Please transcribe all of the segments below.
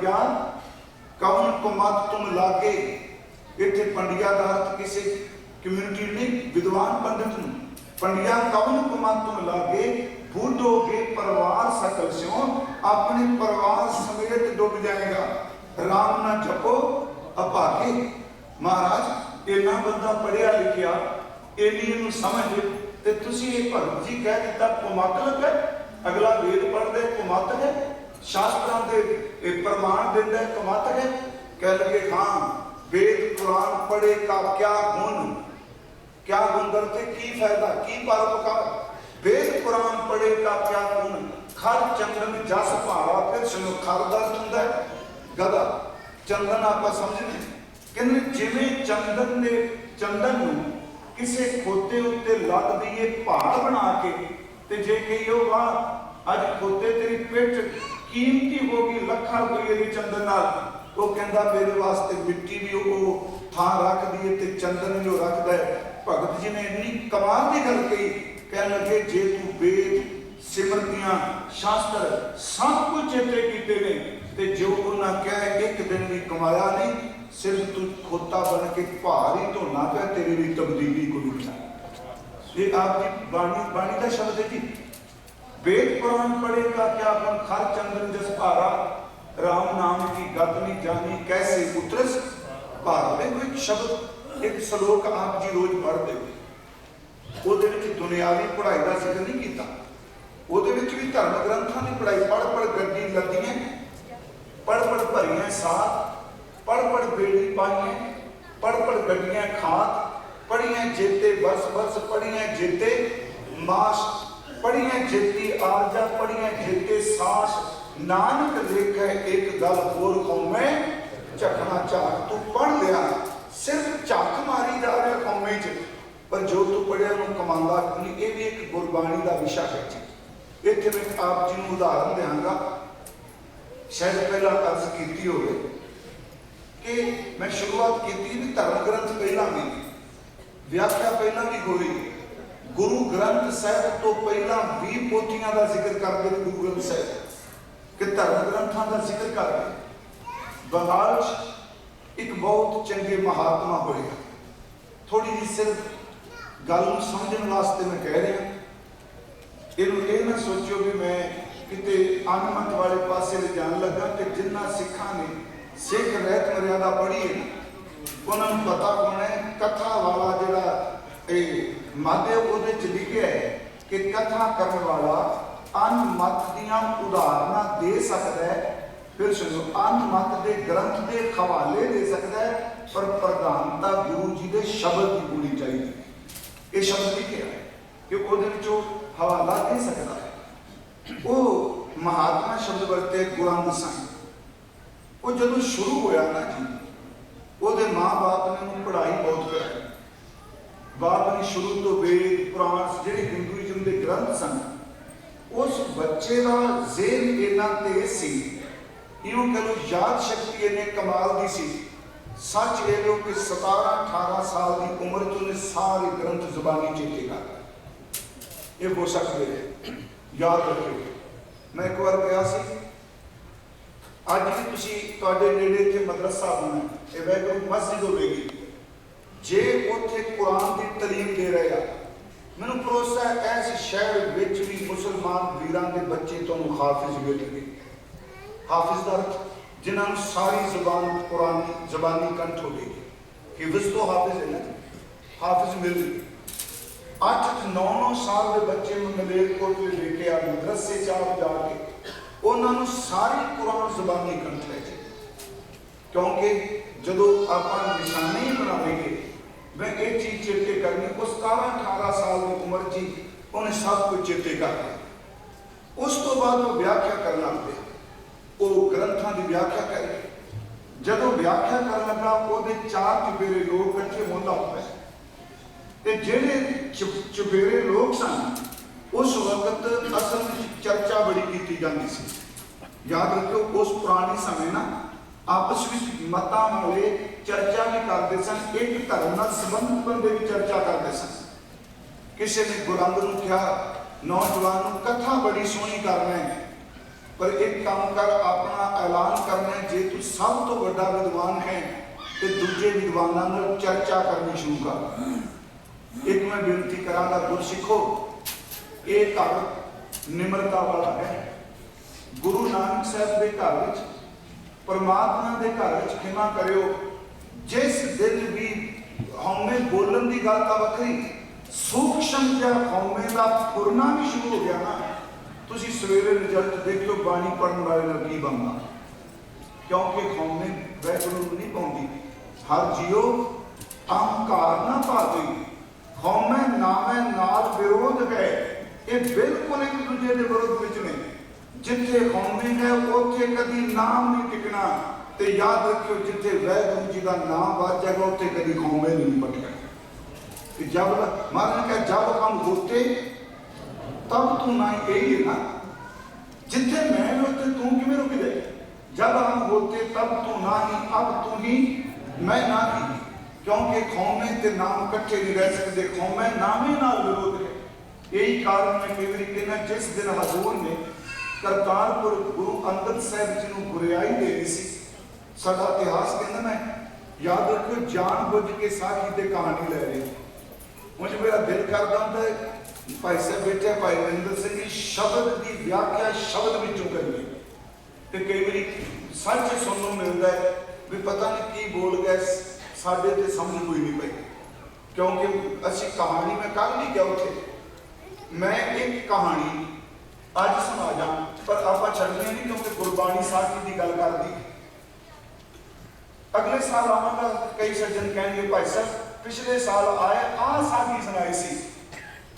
पंडिया कवन कुमत तुम लागे। इत्थे पंडिया का अर्थ किसी कम्यूनिटी नहीं, विद्वान पंडित नूं। पंडिया कवन कुमत तुम लागे, बूढ़ोगे परिवार सकल स्यों, अपने परिवार समेत डूब जाएगा। राम ना जपो अभागे। महाराज इन्ना बंदा पढ़िया लिखिया, इन्नी समझ ते तुसी ये भगत जी कह दिता कुमत लगे। अगला वेद पढ़दे कुमत है, शास्त्रां दे प्रमाण देंदा कुमत है। कह लगे हाँ वेद कुरान पढ़े का क्या गुण, क्या गुण करते, की फायदा, की परोपकार। वेद कुरान पढ़े का क्या गुण, खर चंदन जस भारा। फिर सुनो खर का अर्थ हुंदा है गधा, चंदन आप समझने कहने जिवें चंदन ने चंदन नूं किसी खोते उत्ते लग दईए पहाड़ बना के, ते जे कहियो वाह अज खोते तेरी पिठ कीमती होगी लखां रुपये दी चंदन नाल, वो कहंदा मेरे वास्ते मिट्टी भी वो थां रख दईए ते चंदन भी वो रखदा है। भगत जी ने इन्नी कमाल की गल कही, कह लगे जे तू वेद सिमरतियां शास्त्र सब कुछ चेते कीते ने ते जो उन्हां कह एक दिन भी कमाया नहीं, सिर्फ तू खोता बन के भारी धोना पे तेरे लिए तब्दीली कोई नहीं। ये आपकी बाणी बाणी का शब्द है जी। वेद कुरान पढ़ेगा क्या अपन खर चंदन जस भारा, राम नाम की गत नहीं जानी कैसे उतरस भारा। देखो एक शब्द एक श्लोक आप जी रोज पढ़ते हो, ਉਹਦੇ ਵਿੱਚ ਦੁਨਿਆਵੀ पढ़ाई का जिक्र नहीं किया, ਉਹਦੇ ਵਿੱਚ भी धर्म ग्रंथों की पढ़ाई पढ़ पढ़ गड्डी लदियां, पढ़ पढ़ भरियां साथ, पढ़ पढ़ बेड़ी पाइयां, पढ़ पढ़ गड्डियां खात, पढ़ियां जेते बस बस, पढ़ियां जेते मास, पढ़ियां जेती आरजा, पढ़ियां जेते सास। नानक लेखे एक गल होर कौमे झकना झाक। तू पढ़ लिया सिर्फ झक मारी जा रहा कौमे च, पर जो तू पढ़िया उन्होंने कमांदा नहीं। ये भी एक गुरबाणी का विषय है जी। इत्थे मैं आप जी को उदाहरण देंगा, शायद पहला अर्ज की होवे कि मैं शुरुआत की भी धर्म ग्रंथ पहला भी, व्याख्या पहला भी हुई। गुरु ग्रंथ साहिब तो पहला 20 पोथियां का जिक्र करते हैं गुरु ग्रंथ साहिब कि धर्म ग्रंथों का जिक्र करते। बंगाल एक बहुत चंगे महात्मा होएगा, थोड़ी जी सिर्फ गल समझने वास्ते मैं कह रहा, ये ना सोचो भी मैं किते अनमत वाले पासे ले जान लगा कि जिन्ना सिखा ने सिख रहत मर्यादा पढ़ी है उन्होंने पता होना है कथा वाला जोड़ा माध्य उहदे च लिखिया है कि कथा करने वाला अनमत दियां उदाहरणा दे सकता है। फिर सुनो अनमत के ग्रंथ के हवाले दे सकता है, पर प्रधानता गुरु जी के शब्द की होनी चाहिए। ये शब्द लिखे है कि वो हवाला दे सकता है। वो महात्मा शब्द वरते गुरंग साईं। वो जो शुरू होया ना जी, वो माँ बाप ने पढ़ाई बहुत कराई। बाप ने शुरू तो वेद पुराण ਜਿਹੜੇ हिंदुइज्म के ग्रंथ सन, उस बच्चे का ज़हन इन्ना तेज सी, इनू कह लो याद शक्ति इन्ने कमाल की सी। सच ये लो कि 17-18 साल की उम्र च उन्हें सारे ग्रंथ जुबानी चेते कर ये हो सकते हैं। याद रखियो मैं एक बार गया सी, अज भी तुसी तुहाडे नेड़े इत्थे मदरसा होना, ये वैगुरू मस्जिद होगी, जे उत्थे कुरान की तलीम दे रहे हैं, मैनू भरोसा है इस शहर विच भी मुसलमान वीरां दे बच्चे तुहानूं हाफिज मिलणगे। हाफिज का अर्थ जिन्होंने सारी जुबान कुरान जबानी कंठ हो गई, हिफ्ज तो हाफिज है ना, हाफिज मिल गए। 8-9 साल के बच्चे मलेरकोट में लेके आ मदरसे जाके उन्होंने सारी कुरान जबानी कंठ ले जाए, क्योंकि जो आप निशाने ही बनावेंगे मैं ये चीज चेते करनी। उस 17-18 साल की उम्र जी उन्हें सब कुछ चेते कर लिया। उस तो बाद वो व्याख्या करना पे वो ग्रंथों की व्याख्या करे। जब व्याख्या कर लगा वो 4 चुफेरे लोग इकट्ठे होता हुआ है, जेडे चुफेरे लोग सन उस वक्त असल में चर्चा बड़ी की जाती सी। याद रखो उस पुराने समय ना आपस में मतां वाले चर्चा भी करते सन, एक धर्म नाल संबंधित बंदे भी चर्चा करते सन। किसी ने गुरंग नूं कहा नौजवान कथा बड़ी सोहनी करना है, पर एक काम कर, अपना ऐलान करना है, जे तू सब तो बड़ा विद्वान है तो दूजे विद्वानों नाल चर्चा करनी शुरू कर। एक मैं बेनती करांगा, गुरसिखो, एक घर निमरता वाला है। गुरु नानक साहब के घर विच, परमात्मा के घर विच, खिमा करियो, जिस दिन भी हौमे बोलन की गल तो वखरी, सूक्ष्म जिहा हौमे का फुरना भी शुरू हो गया ना, तुसी सवेरे रिजल्ट देखियो बाणी पढ़न वाले नाल की बनना। क्योंकि हौमे वैगुरू नहीं पाउंदी। हर जियो अहंकार ना पावे, हौमे नामे नाल विरोध है। ये बिल्कुल एक दूजे के विरोध विच ने। जिथे हौमे है उत्थे कदी नाम नहीं टिकना, ते याद रखियो जिथे वैगुरू जी का नाम वज जाएगा उत्थे कदी हौमे नहीं भटकेगा। जब महाराज ने कहा जब हम होते तब तू ना, यही है ना, जिथे मैं होते तू किमें रुक जाए। जब हम होते तब तू ना ही, अब तू ही मैं ना ही। क्योंकि खौमे ते नाम कट्ठे नहीं रह सकते, खौमे नामे नाल विरोध है। यही कारण मैं कई बार कहना, जिस दिन हजूर ने करतारपुर गुरु अंगद साहब जी को गुरियाई देनी सी, साडा इतिहास कहना, मैं याद रखियो जान बुझ के साखी ते कहानी ले रही। मुझे मेरा दिल करता होंगे भाई साहब बैठे भाई नरेंद्र सिंह जी शब्द की व्याख्या शब्द विचों करिए, तो कई बार सच सुनने मिलता है भी पता नहीं की बोल गए, साडे ते समझ कोई नहीं पई। क्योंकि असी कहानी में कल नहीं गया उठे, मैं एक कहानी अज सुना जा, पर आप छड़नी नहीं क्योंकि गुरबाणी साखी की गल कर दी। अगले साल आवांगा, कई सज्जन कहेंगे भाई साहब पिछले साल आए आ साखी सुनाई सी,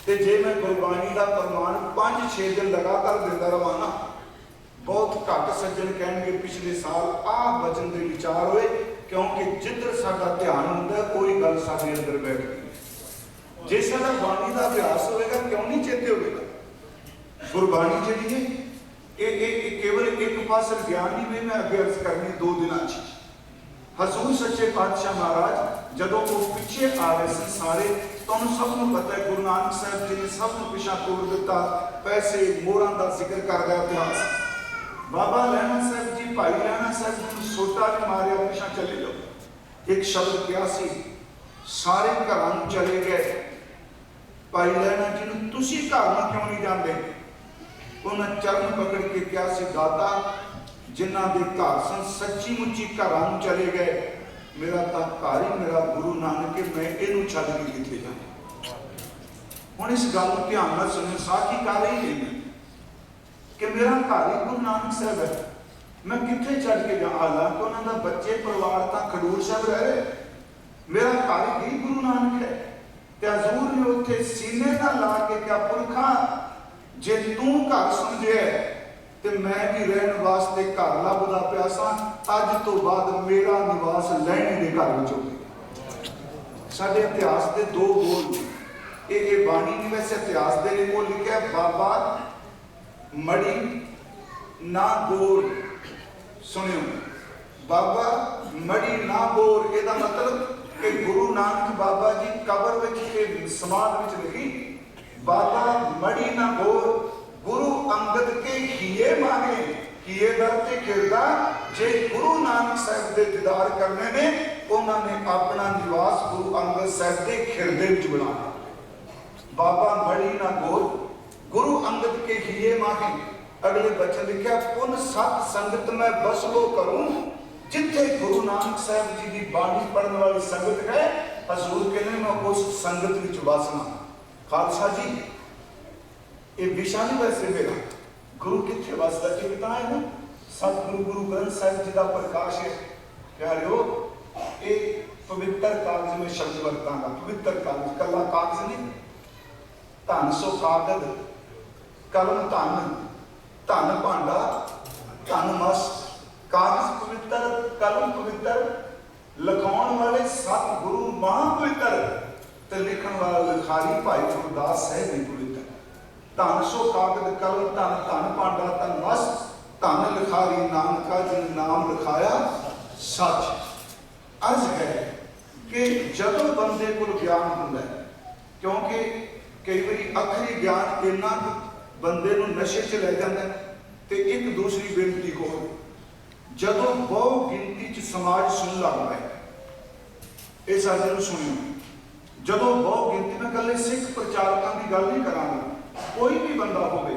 ते जे मैं गुरबाणी का प्रमाण 5-6 दिन लगातार देता रहा ना, बहुत घट सज्जन कहेंगे पिछले साल आ वचन के विचार हुए। क्योंकि जिधर साडा ध्यान होता है कोई गल साडे अंदर बैठती। जे साडा बाणी का अभ्यास होगा क्यों नहीं चेते होगा। गुरबाणी जी है ये केवल एक पास ज्ञान ही में मैं अगे अर्ज करनी 2 दिन हजूर सच्चे पातशाह महाराज जदों वो पिछे आ रहे थे सारे, तो सबको पता है गुरु नानक साहब जी ने सबको पिछा तोड़ दिता। पैसे मोहरां का जिक्र कर रहा इतिहास। बाबा लैना साहब जी, भाई लैना साहब जी सोटा भी मारिया, पिछा चले जाओ। एक शब्द क्या सी, सारे घर चले गए। भाई लैना जी ने तुसी घर में क्यों नहीं जाते? उन्हें चरण पकड़ के क्या सी, दाता जिन्हों के घर सन सच्ची मुच्ची घर चले गए, मेरा तो घर ही मेरा गुरु नानक है, मैं इनू छड़ के कितने जाना। हुण इस गल को ध्यान नाल सुनो, साखी कर ही नहीं कि मेरा घर ही गुरु नानक साहब है, मैं कितने चढ़ के जा। हालांकि उन्होंने बच्चे परिवार तो खडूर साहब रह रहे, मेरा घर ही गुरु नानक है। तो हजूर ने उत्थे सीने ना ला के क्या, पुरखा जे तू घर समझे तो मैं भी रहने वास्ते घर लभदा पिया सा, अज तो बाद मेरा निवास लैने के घर में होगा। साडे इतिहास के 2 बोल ये बाणी ने वैसे इतिहास दे ने वो लिखा, बाबा मड़ी ना गोर। सुनियो, बाबा मड़ी ना गोर, ਇਹਦਾ मतलब कि गुरु नानक बाबा जी कबर में समाध में लिखी, बाबा मड़ी ना गोर गुरु अंगद के किए मांगे, किए दरते किरदा। जे गुरु नानक साहब के दीदार करने ने, उन्होंने अपना निवास गुरु अंगद साहब के खिरदे में बनाया। बाबा मड़ी ना गोर गुरु अंगद के किए मांगे। अगले बचन लिखा, पुन सत संगत में बसलो करूं, जिथे गुरु नानक साहब जी की बाणी पढ़ने वाली संगत है, हजूर कहने मैं उस संगत विच वसना। खालसा जी ये विषा नहीं वैसे मेरा, गुरु कितने वसदा जी बताए ना, सतगुरु गुरु ग्रंथ साहिब जी का प्रकाश है। प्यारियो ये पवित्र कागज में शब्द वरतांगा, पवित्र कागज, कला कागज नहीं, धन सो कागज, कलम धन, धन भांडा, धन मस, कागज पवित्र, कलम पवित्र, लिखाउण वाले सतगुरु महापवित्र, ते लिखण वाला लिखारी भाई गुरदास साहब भी पवित्र। धन सो कागज कलम धन, धन भांडा धन मस, धन लिखारी नानका जिन नाम लिखाया सच। अर्ज है कि जदों बंदे को ज्ञान होंदा है, क्योंकि कई बार अखरी ज्ञान इन्ना बंदे नू नशे च लै जांदा है, ਤੇ ਇੱਕ ਦੂਸਰੀ ਬੇਨਤੀ ਹੋਰ, ਜਦੋਂ ਬਹੁ ਗਿਣਤੀ 'ਚ ਸਮਾਜ ਸੁਣ ਲੱਗਦਾ ਹੈ, ਇਹ ਸਾਡੇ ਨੂੰ ਸੁਣਿਓ, ਜਦੋਂ ਬਹੁ ਗਿਣਤੀ, ਮੈਂ ਇਕੱਲੇ ਸਿੱਖ ਪ੍ਰਚਾਰਕਾਂ ਦੀ ਗੱਲ ਨਹੀਂ ਕਰਾਂਗਾ, ਕੋਈ ਵੀ ਬੰਦਾ ਹੋਵੇ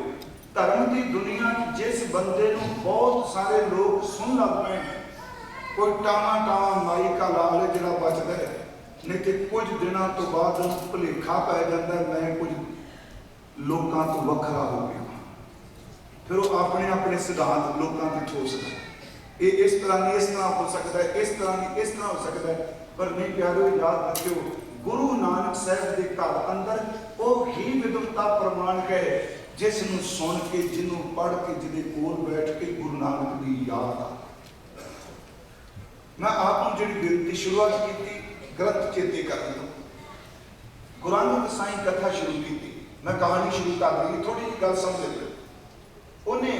ਧਰਮ ਦੀ ਦੁਨੀਆ 'ਚ ਜਿਸ ਬੰਦੇ ਨੂੰ ਬਹੁਤ ਸਾਰੇ ਲੋਕ ਸੁਣ ਲੱਗ ਪਏ, ਕੋਈ ਟਾਵਾਂ ਮਾਈਕਾ ਲਾ ਲੈ ਜਿਹੜਾ ਬਚਦਾ ਹੈ, ਨਹੀਂ ਤੇ ਕੁਝ ਦਿਨਾਂ ਤੋਂ ਬਾਅਦ ਉਹਨੂੰ ਭੁਲੇਖਾ ਪੈ ਜਾਂਦਾ ਮੈਂ ਕੁਝ ਲੋਕਾਂ ਤੋਂ ਵੱਖਰਾ ਹੋ ਗਿਆ, ਫਿਰ ਉਹ ਆਪਣੇ ਸਿਧਾਂਤ ਲੋਕਾਂ ਤੇ ਠੋਸਦਾ, ਇਹ ਇਸ ਤਰ੍ਹਾਂ ਨਹੀਂ, ਇਸ ਤਰ੍ਹਾਂ ਹੋ ਸਕਦਾ ਹੈ, ਇਸ ਤਰ੍ਹਾਂ ਨਹੀਂ, ਇਸ ਤਰ੍ਹਾਂ ਹੋ ਸਕਦਾ ਹੈ। ਪਰ ਨਹੀਂ ਪਿਆਰੋ, ਯਾਦ ਰੱਖਿਓ, ਗੁਰੂ ਨਾਨਕ ਸਾਹਿਬ ਦੇ ਘਰ ਅੰਦਰ ਉਹ ਹੀ ਵਿਦਵਤਾ ਪ੍ਰਮਾਣ ਹੈ ਜਿਸ ਨੂੰ ਸੁਣ ਕੇ, ਜਿਹਨੂੰ ਪੜ੍ਹ ਕੇ, ਜਿਹਦੇ ਕੋਲ ਬੈਠ ਕੇ ਗੁਰੂ ਨਾਨਕ ਦੀ ਯਾਦ ਆ। ਮੈਂ ਆਪ ਨੂੰ ਜਿਹੜੀ ਬੇਨਤੀ ਸ਼ੁਰੂਆਤ ਕੀਤੀ ਗ੍ਰੰਥ ਚੇਤੇ ਕਰਨ ਤੋਂ, ਗੁਰੂ ਨਾਨਕ ਸਾਈਂ ਕਥਾ ਸ਼ੁਰੂ ਕੀਤੀ, ਮੈਂ ਕਹਾਣੀ ਸ਼ੁਰੂ ਕਰ ਰਹੀ, ਥੋੜੀ ਜਿਹੀ ਗੱਲ ਸਮਝ ਲਿਓ। ਉਹਨੇ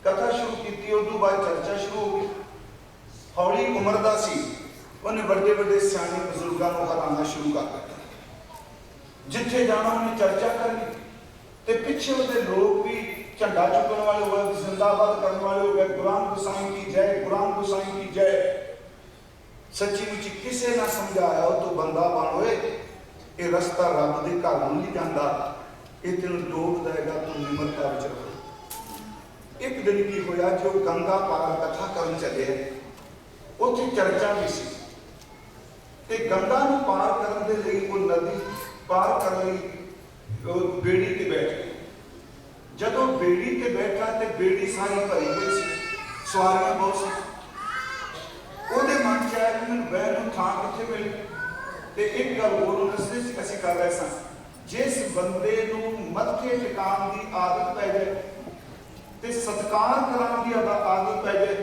ਕਥਾ ਸ਼ੁਰੂ ਕੀਤੀ, ਉਦੋਂ ਬਾਅਦ ਚਰਚਾ ਸ਼ੁਰੂ ਹੋ ਗਈ। ਹੌਲੀ ਉਮਰ ਦਾ ਸੀ, ਉਹਨੇ ਵੱਡੇ ਸਿਆਣੇ ਬਜ਼ੁਰਗਾਂ ਨੂੰ ਹਰਾਉਣਾ ਸ਼ੁਰੂ ਕਰ ਦਿੱਤਾ। ਜਿੱਥੇ ਜਾਣਾ ਉਹਨੇ ਚਰਚਾ ਕਰਨੀ, ਤੇ ਪਿੱਛੇ ਉਹਦੇ ਲੋਕ ਵੀ ਝੰਡਾ ਚੁੱਕਣ ਵਾਲੇ ਹੋ ਗਏ, ਜ਼ਿੰਦਾਬਾਦ ਕਰਨ ਵਾਲੇ ਹੋ ਗਏ, ਗੁਰੂ ਨਾਨਕ ਸਾਈਂ ਕੀ ਜੈ, ਗੁਰੂ ਨਾਨਕ ਸਾਈਂ ਕੀ ਜੈ। ਸੱਚੀ ਮੁੱਚੀ ਕਿਸੇ ਨਾ ਸਮਝਾਇਆ ਉਹ ਤੋਂ ਬੰਦਾ ਬਣ ਹੋਏ, ਇਹ ਰਸਤਾ ਰੱਬ ਦੇ ਘਰ ਨੂੰ ਨਹੀਂ ਜਾਂਦਾ, ਇਹ ਤੈਨੂੰ ਡੋਬ ਦੇਗਾ, ਤੂੰ ਨਿਮਰਤਾ ਵਿੱਚ ਰਹੋ। ਇੱਕ ਦਿਨ ਕੀ ਹੋਇਆ, ਜੋ ਗੰਗਾ ਪਾਰ ਕਥਾ ਕਰਨ ਚੱਲੇ, ਉੱਥੇ ਚਰਚਾ ਵੀ ਸੀ, ਤੇ ਗੰਗਾ ਨੂੰ ਪਾਰ ਕਰਨ ਦੇ ਲਈ ਉਹ ਨਦੀ ਪਾਰ ਕਰਨ ਲਈ ਉਹ ਬੇੜੀ ਤੇ ਬੈਠ ਗਏ। ਜਦੋਂ ਬੇੜੀ ਤੇ ਬੈਠਾ ਤੇ ਬੇੜੀ ਸਾਰੀ ਭਰੀ ਹੋਈ ਸੀ, ਸਵਾਰੀਆਂ ਬਹੁਤ ਸੀ, ਉਹਦੇ ਮਨ ਚ ਆਇਆ ਕਿ ਮੈਨੂੰ ਬਹਿਣ ਨੂੰ ਥਾਂ ਕਿੱਥੇ ਮਿਲੇ। ਤੇ ਇੱਕ ਗੱਲ ਹੋਰ ਦੱਸਦੇ ਸੀ, ਅਸੀਂ ਕਰ ਰਹੇ ਸਾਂ, ਜਿਸ ਬੰਦੇ ਨੂੰ ਮੱਥੇ ਟਿਕਾਉਣ ਦੀ ਆਦਤ ਪੈ ਜਾਏ ਤੇ ਸਤਿਕਾਰ ਕਰਾਉਣ ਦੀ ਆਦਤ ਪੈ ਜਾਏ,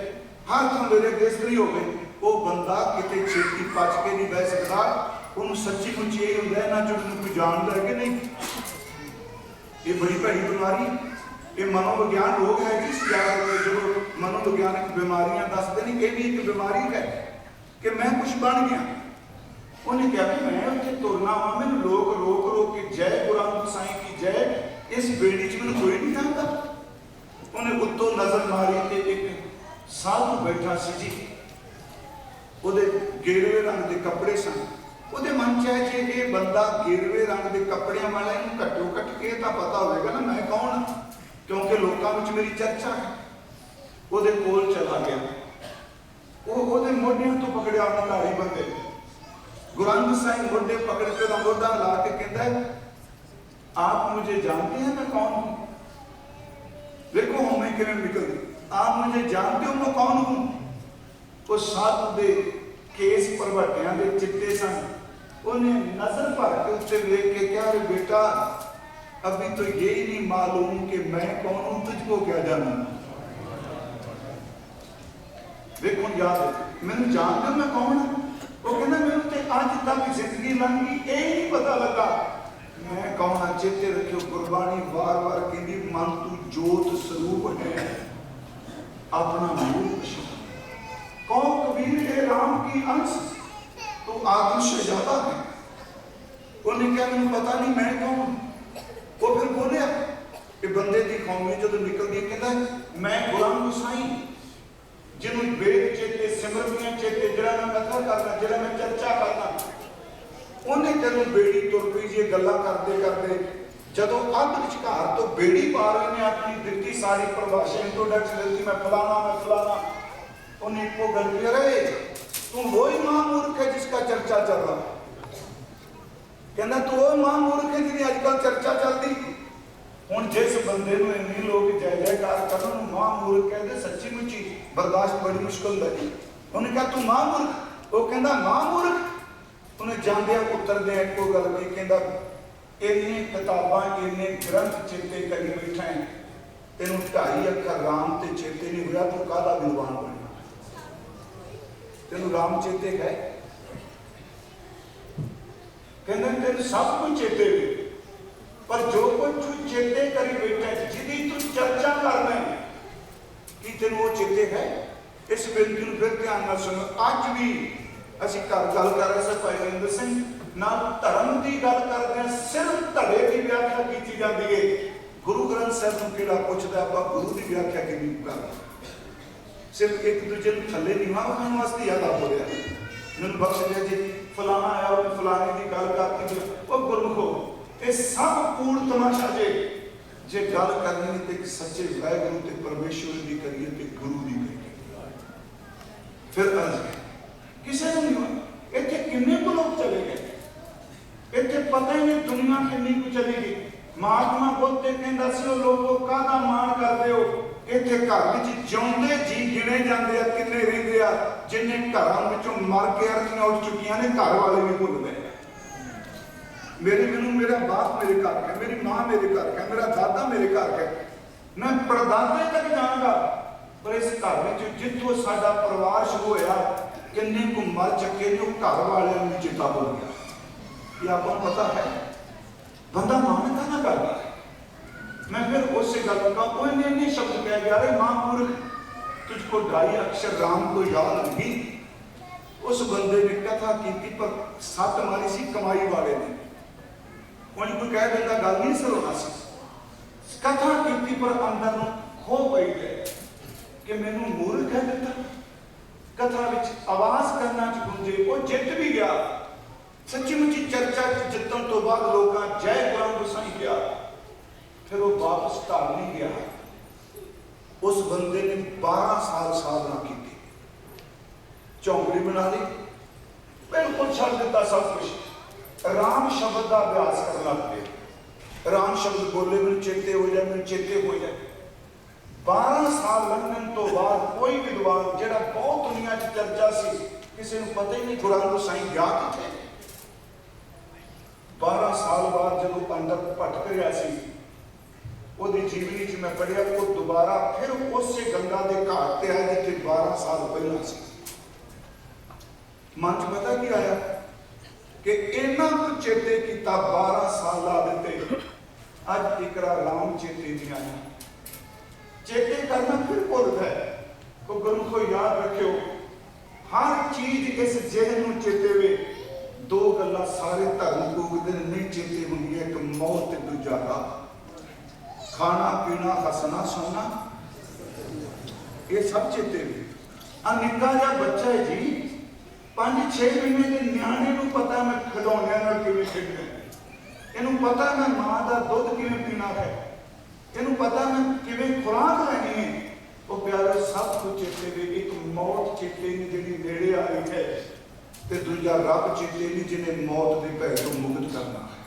ਹਰ ਥਾਂ ਮੇਰੇ ਬੇਇੱਜ਼ਤੀ ਹੋਵੇ, ਉਹ ਬੰਦਾ ਕਿਤੇ ਛੇਤੀ ਪਚ ਕੇ ਨਹੀਂ ਬਹਿ ਸਕਦਾ। ਉਹਨੂੰ ਸੱਚੀ ਮੁੱਚੀ ਇਹ ਹੁੰਦਾ ਹੈ ਨਾ ਜੋ ਮੈਨੂੰ ਕੋਈ ਜਾਣਦਾ ਹੈ ਕਿ ਨਹੀਂ। ਇਹ ਬੜੀ ਭੈੜੀ ਬਿਮਾਰੀ, ਇਹ ਮਨੋਵਿਗਿਆਨ ਰੋਗ ਹੈ ਜੀ। ਜਦੋਂ ਮਨੋਵਿਗਿਆਨਕ ਬਿਮਾਰੀਆਂ ਦੱਸਦੇ ਨੇ, ਇਹ ਵੀ ਇੱਕ ਬਿਮਾਰੀ ਹੈ ਕਿ ਮੈਂ ਕੁਛ ਬਣ ਗਿਆ। ਉਹਨੇ ਕਿਹਾ ਕਿ ਮੈਂ ਉੱਥੇ ਤੁਰਨਾ ਵਾ, ਮੈਨੂੰ ਲੋਕ ਰੋਕ ਕੇ ਜੈ ਗੁਰੂ ਨਾਨਕ ਸਾਈਂ ਕੀ ਜੈ, ਇਸ ਬੇੜੀ 'ਚ ਮੈਨੂੰ ਕੋਈ ਨਹੀਂ ਜਾਣਦਾ। ਉਹਨੇ ਉੱਤੋਂ ਨਜ਼ਰ ਮਾਰੀ ਤੇ ਇੱਕ ਸਾਧੂ ਬੈਠਾ ਸੀ ਜੀ, ਉਹਦੇ ਗੇਰਵੇ ਰੰਗ ਦੇ ਕੱਪੜੇ ਸਨ। ਉਹਦੇ ਮਨ ਚ ਹੈ ਕਿ ਇਹ ਬੰਦਾ ਗੇਰਵੇ ਰੰਗ ਦੇ ਕੱਪੜਿਆਂ ਵਾਲਾ, ਇਹਨੂੰ ਘੱਟੋ ਘੱਟ ਇਹ ਤਾਂ ਪਤਾ ਹੋਵੇਗਾ ਨਾ ਮੈਂ ਕੌਣ ਹਾਂ, ਕਿਉਂਕਿ ਲੋਕਾਂ ਵਿੱਚ ਮੇਰੀ ਚਰਚਾ ਹੈ। ਉਹਦੇ ਕੋਲ ਚਲਾ ਗਿਆ, ਉਹਦੇ ਮੋਢਿਆਂ ਤੋਂ ਪਕੜਿਆ ਅਹੰਕਾਰੀ ਬੰਦੇ। ਗੁਰੂ ਨਾਨਕ ਸਾਹਿਬ ਮੋਢੇ ਪਕੜ ਕੇ ਉਹਦਾ ਮੋਢਾ ਲਾ ਕੇ ਕਹਿੰਦਾ, ਆਪ ਮੁਝੇ ਜਾਣते हैं मैं कौन हूँ। देखो हूँ मैं किਵੇਂ निकलती, आप मुझे जानते हो मैं कौन हूँ। ਉਹ ਸਾਧੂ ਦੇ ਕੇਸ ਭਰਵੱਟਿਆਂ ਦੇ ਚਿੱਟੇ ਸਨ। ਉਹਨੇ ਨਜ਼ਰ ਭਰ ਕੇ ਉੱਤੇ ਵੇਖ ਕੇ ਕਿਹਾ, ਅਰੇ ਬੇਟਾ अभी तो यही नहीं मालूम कि मैं कौन हूँ, तुझको क्या जानूं। देखो याद है, मैंने जानते मैं कौन हूँ। वो कहना मैंने तो आज तक जिंदगी लंघ गई, ये नहीं पता लगा मैं कौन हाँ। चेते रखियो, गुरबाणी बार बार कहती, मन तू जोत स्वरूप है अपना मूल कौन कबीर है राम की अंश, तू आदर्श ज्यादा है। उन्हें क्या मैंने पता नहीं मैं कौन हूँ। वो फिर बोलिया कि बंदे की कौमी जो निकल गई, कहता मैं गुलाम गुसाई जिन्होंने वेद चेते सिमरतियां चेते जरा मैं कथा करना, जरा मैं चर्चा करना, उन्हें तेन बेड़ी तुर पई जी। गल्लां करते करते जदों अध विचकार तो बेड़ी पार ने अपनी दित्ती सारी परिभाषा इंट्रोडक्शन दी, मैं फलाना, उन्हें एको गल कही, अरे तू वही महामूर्ख है जिसका चर्चा चल रहा। कहना तू वो महामूर्ख है जिसकी अजकल चर्चा चलती। हुण जिस बंदे नूं इन्नी लोग जय जयकार करन महामूर्ख कहते, सच्ची मुच्ची बर्दाश्त बड़ी मुश्किल लगी। उन्हें कहा तू महामूर्ख, वो कहता महामूर्ख। उन्हें जांदे उतरदे एको गल कही, कहता इन्नी किताबां इन्ने ग्रंथ चेते करी बैठा है, तेनों 2.5 अखर राम ते चेते नहीं हुआ, तू काहदा विद्वान बनना। तेनों राम चेते है, कहते तेन सब कुछ चेते है, पर जो कुछ तू चेते करी बैठा है, जिदी तू चर्चा करना है कि तेन वो चेते है। इस बेनती को फिर ध्यान नाल सुनो। अज भी असीं गल कर रहे हैं भाई रविंद्र सिंह ना धर्म की गल करते हैं, सिर्फ धड़े की व्याख्या की जाती है। गुरु ग्रंथ साहिब नूं किहड़ा पुछदा आपां गुरु की व्याख्या किहड़ी कर सिर्फ एक दूजे नूं थल्ले नीवां विखाउण वास्ते याद हो रहा मैनूं बख्श दिया जी फलाना आया वो फलाने की गल करती वो गुरमुखो ये सब कूड़ तमाशा जे गल करनी तो एक सच्चे वाहिगुरू ते परमेश्वर की करिए तो गुरु की करिए फिर अर्ज किसी को नहीं इतने किन्ने को लोग चले गए इतने पता ही नहीं दुनिया किन्नी को चलेगी महात्मा बुद्ध कहता सी लोगों काहदा मान करते हो इतने घर में जिउंदे जी गिने जाते हैं किन्ने रहिंदे आ जिन्हें घरों विचों मर के अर्थीआं उठ चुकियां ने घर वाले भी भुल गए मेरा बाप मेरे घर है मेरी माँ मेरे घर है मेरा दादा मेरे घर है मैं परदादे तक जाऊंगा पर इस घर में जितों साडा परिवार शुरू होया किन्ने को मर चुके ने घर वाले भी चेता भुल गया ये आपको पता है बंदा मानता ना करता मैं फिर उससे गल का इन्ने शब्द कह गया अरे महापुरुष तुझको ढाई अक्षर राम को याद नहीं उस बंदे ने कथा की पर सत मारी सी कमाई वाले ने उन्हें कोई कह देता गल नहीं सरोना सी कथा की पर अंदर खो पई गए कि मैनू मूर्ख कह दिता कथा विच आवाज करना च गुंजे वो जित भी गया सच्ची मुची चर्चा जितन तो बाद लोग जय गुरु गोसाई गया फिर वो वापस घर नहीं गया उस बंदे ने 12 साल साधना की चौंकड़ी बना ली बिल्कुल छड़ दिता सब कुछ राम शब्द का अभ्यास करना लग राम शब्द बोले मैंने चेते हो जाए मैंने चेते हो जाए 12 साल लंघन तो बाद कोई विद्वान जिहड़ा बहुत दुनिया च चर्चा सी किसी को पता ही नहीं गुरु गोसाई गया किथे 12 साल बाद जब अंदर भटक रहा सी ओदी जीवनी च मैं पढ़िया वो दोबारा फिर उस गंगा के घाट ते आया जिथे 12 साल पहला सी मन च पता की आया कि इन्ना कुछ चेते किया 12 साल ला दिते अज इकरा राम चेते नहीं आया चेते करना फिर भुल गए तो गुरु को याद रखियो हर चीज इस जहन में चेते वे दो गल्लां सारे धर्म भोगते नहीं चेते होंगी एक मौत ते दूजा खाना पीना हसना सोना ये सब चेते वे निक्का जिहा बच्चा है जी 5-6 महीने के न्याणे नूं पता मैं खिडौणियां नाल किवें खेडना इहनूं पता मैं मां दा दुध किवें पीना है इहनूं पता मैं किवें खुराक लैनी है वो प्यारे सब कुछ चेते वे एक मौत चेते नहीं जिहड़ी नेड़े आ रही है ते दूजा रब चेते नहीं जिन्हें मौत के भय तो मुक्त करना है